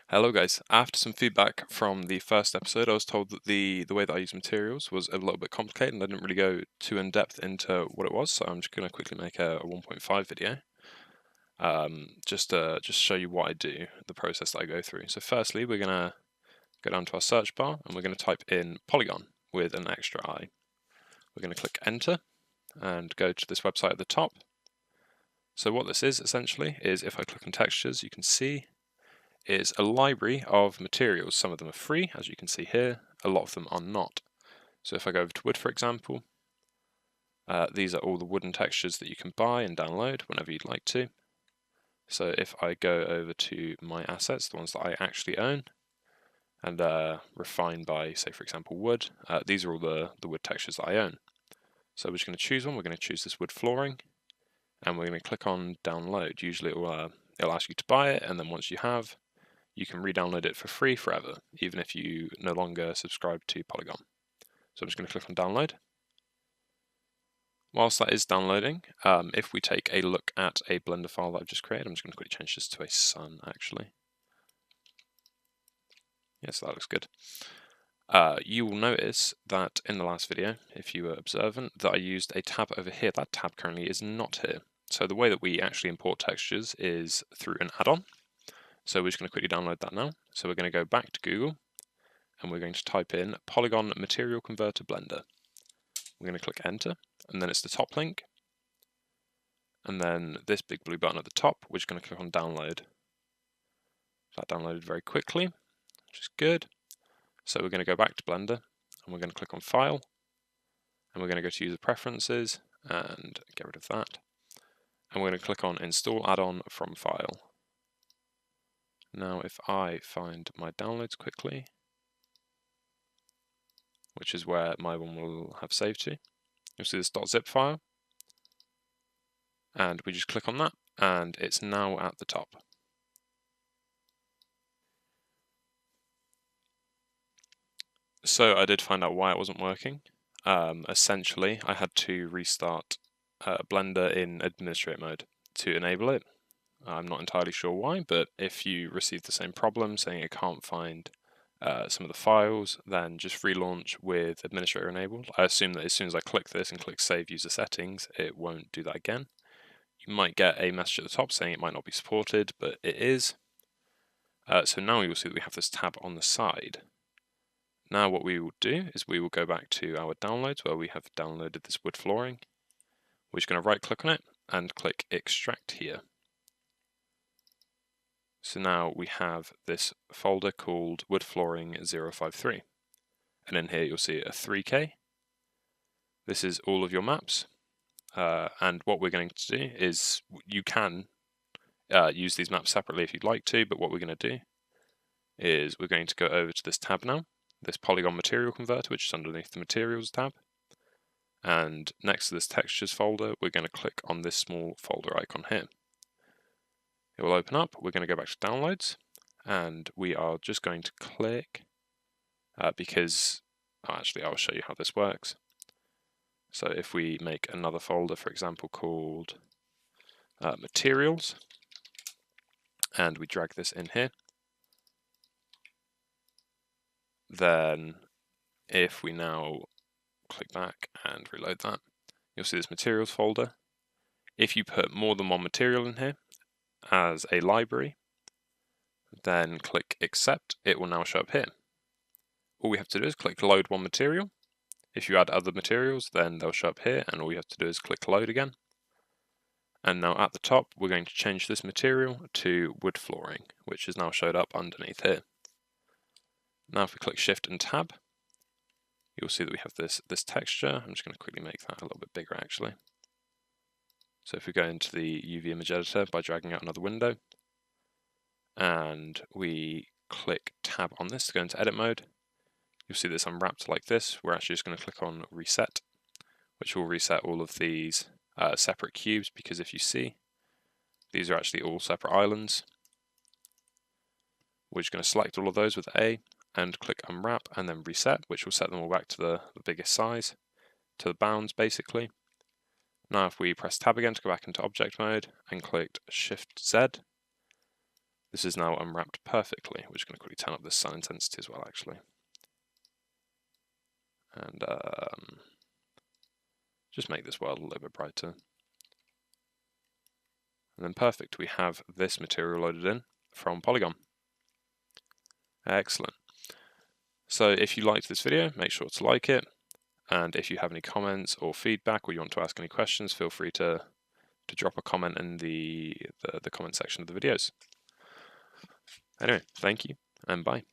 Hello guys, after some feedback from the first episode, I was told that the way that I use materials was a little bit complicated and I didn't really go too in depth into what it was, so I'm just going to quickly make a 1.5 video just to show you what I do, the process that I go through. So firstly, we're going to go down to our search bar and we're going to type in Poliigon with an extra I. We're going to click enter and go to this website at the top. So what this is essentially is if I click on textures, you can see is a library of materials. Some of them are free, as you can see here, a lot of them are not. So if I go over to wood, for example, these are all the wooden textures that you can buy and download whenever you'd like to. So if I go over to my assets, the ones that I actually own, and refine by, say for example, wood, these are all the wood textures that I own. So we're just going to choose one, we're going to choose this wood flooring, and we're going to click on download. Usually it'll ask you to buy it, and then once you have, you can re-download it for free forever, even if you no longer subscribe to Poliigon. So I'm just going to click on download. Whilst that is downloading, if we take a look at a Blender file that I've just created, I'm just going to quickly change this to a sun actually. Yes, that looks good. You will notice that in the last video, if you were observant, that I used a tab over here. That tab currently is not here. So the way that we actually import textures is through an add-on. So we're just going to quickly download that now. So we're going to go back to Google and we're going to type in Poliigon Material Converter Blender. We're going to click enter and then it's the top link and then this big blue button at the top. We're just going to click on download. That downloaded very quickly, which is good. So we're going to go back to Blender and we're going to click on File and we're going to go to User Preferences and get rid of that. And we're going to click on Install Add-on from File. Now if I find my downloads quickly, which is where my one will have saved to, you'll see this .zip file, and we just click on that, and it's now at the top. So I did find out why it wasn't working. Essentially, I had to restart Blender in administrator mode to enable it. I'm not entirely sure why, but if you receive the same problem saying it can't find some of the files, then just relaunch with administrator enabled. I assume that as soon as I click this and click save user settings, it won't do that again. You might get a message at the top saying it might not be supported, but it is. So now you'll see that we have this tab on the side. Now what we will do is we will go back to our downloads where we have downloaded this wood flooring. We're just going to right click on it and click extract here. So now we have this folder called wood flooring 053. And in here you'll see a 3K. This is all of your maps. And what we're going to do is you can use these maps separately if you'd like to, but what we're going to do is we're going to go over to this tab now, this Poliigon Material Converter, which is underneath the Materials tab. And next to this Textures folder, we're going to click on this small folder icon here. It will open up. We're going to go back to Downloads, and we are just going to click, because actually I'll show you how this works. So if we make another folder, for example, called Materials, and we drag this in here, then if we now click back and reload that, you'll see this Materials folder. If you put more than one material in here as a library, then click Accept, it will now show up here. All we have to do is click Load one material. If you add other materials, then they'll show up here, and all you have to do is click Load again. And now at the top, we're going to change this material to wood flooring, which is now showed up underneath here. Now if we click Shift and Tab, you'll see that we have this texture. I'm just going to quickly make that a little bit bigger actually. So if we go into the UV image editor by dragging out another window, and we click Tab on this to go into edit mode, you'll see this unwrapped like this. We're actually just going to click on Reset, which will reset all of these separate cubes, because if you see, these are actually all separate islands. We're just going to select all of those with A and click Unwrap and then Reset, which will set them all back to the biggest size, to the bounds basically. Now if we press Tab again to go back into object mode and click Shift Z, This is now unwrapped perfectly. We're just going to quickly turn up this sun intensity as well, actually. And just make this world a little bit brighter. And then perfect, we have this material loaded in from Poliigon. Excellent. So if you liked this video, make sure to like it. And if you have any comments or feedback, or you want to ask any questions, feel free to drop a comment in the comment section of the videos. Anyway, thank you and bye.